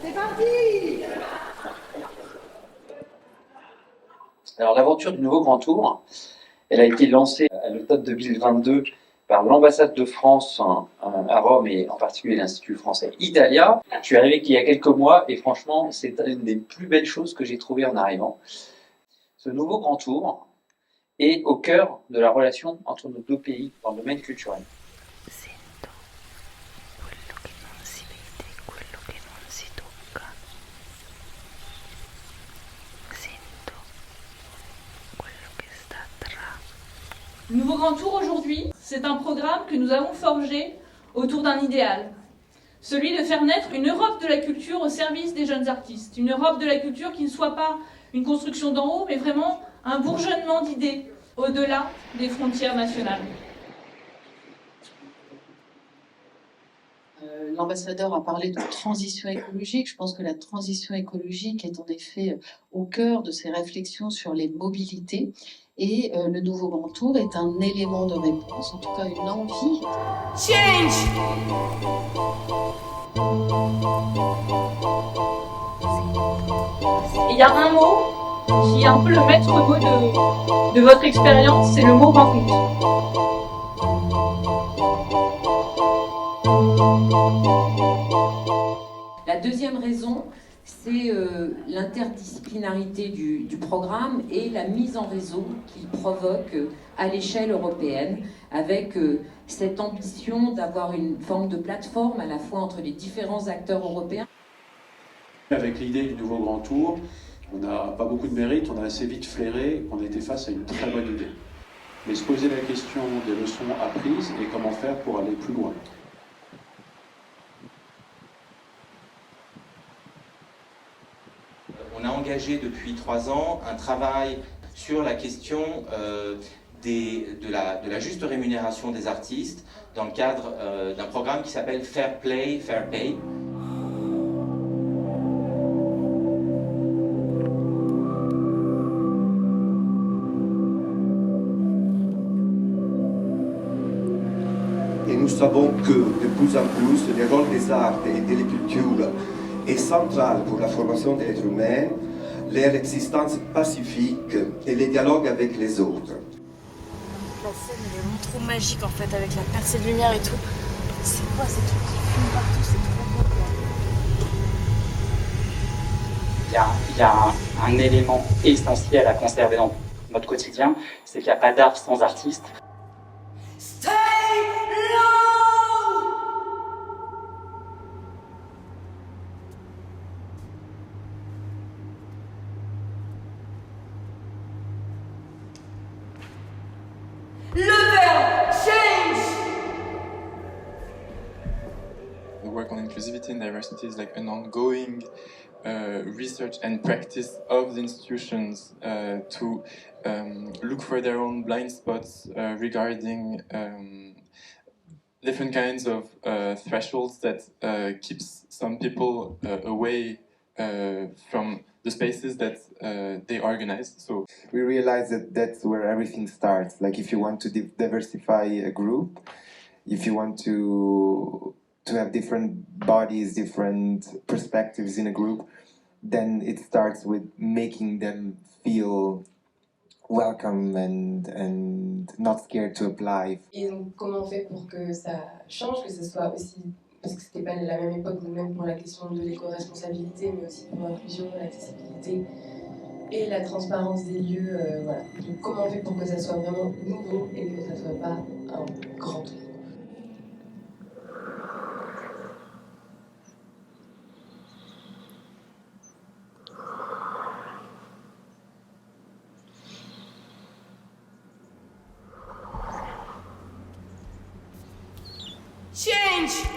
C'est parti! Alors l'aventure du nouveau Grand Tour, elle a été lancée à l'automne 2022 par l'ambassade de France à Rome et en particulier l'Institut français Italia. Je suis arrivé qu'il y a quelques mois et franchement c'est une des plus belles choses que j'ai trouvées en arrivant. Ce nouveau Grand Tour est au cœur de la relation entre nos deux pays dans le domaine culturel. Sento quello che non si vede, quello che non si tocca. Sento quello che sta tra. Le Nouveau Grand Tour aujourd'hui, c'est un programme que nous avons forgé autour d'un idéal. Celui de faire naître une Europe de la culture au service des jeunes artistes. Une Europe de la culture qui ne soit pas une construction d'en haut, mais vraiment un bourgeonnement d'idées au-delà des frontières nationales. L'ambassadeur a parlé de transition écologique. Je pense que la transition écologique est en effet au cœur de ces réflexions sur les mobilités. Et le Nouveau Grand Tour est un élément de réponse, en tout cas une envie. Change! Il y a un mot qui est un peu le maître mot de votre expérience, c'est le mot rencontre. La deuxième raison, c'est l'interdisciplinarité du programme et la mise en réseau qu'il provoque à l'échelle européenne, avec cette ambition d'avoir une forme de plateforme à la fois entre les différents acteurs européens. Avec l'idée du Nouveau Grand Tour, on n'a pas beaucoup de mérite, on a assez vite flairé qu'on était face à une très bonne idée. Mais se poser la question des leçons apprises et comment faire pour aller plus loin. On a engagé depuis 3 ans un travail sur la question de la juste rémunération des artistes dans le cadre d'un programme qui s'appelle Fair Play, Fair Pay. Et nous savons que de plus en plus, le rôle des arts et de la culture est central pour la formation des êtres humains, leur existence pacifique et les dialogues avec les autres. La scène est vraiment trop magique en fait, avec la percée de lumière et tout. C'est quoi ces trucs qui fument partout, c'est trop beau quoi. Il y a un élément essentiel à conserver dans notre quotidien, c'est qu'il n'y a pas d'art sans artiste. The work on inclusivity and diversity is like an ongoing research and practice of the institutions to look for their own blind spots regarding different kinds of thresholds that keeps some people away from the spaces that they organize. So we realize that that's where everything starts. Like if you want to diversify a group, if you want to have different bodies, different perspectives in a group, then it starts with making them feel welcome and not scared to apply. Et donc comment on fait pour que ça change, que ce soit aussi, parce que c'était pas la même époque, même pour la question de l'éco-responsabilité, mais aussi pour l'inclusion, l'accessibilité et la transparence des lieux, voilà. Donc comment on fait pour que ça soit vraiment nouveau et que ça soit pas un grand truc. Change!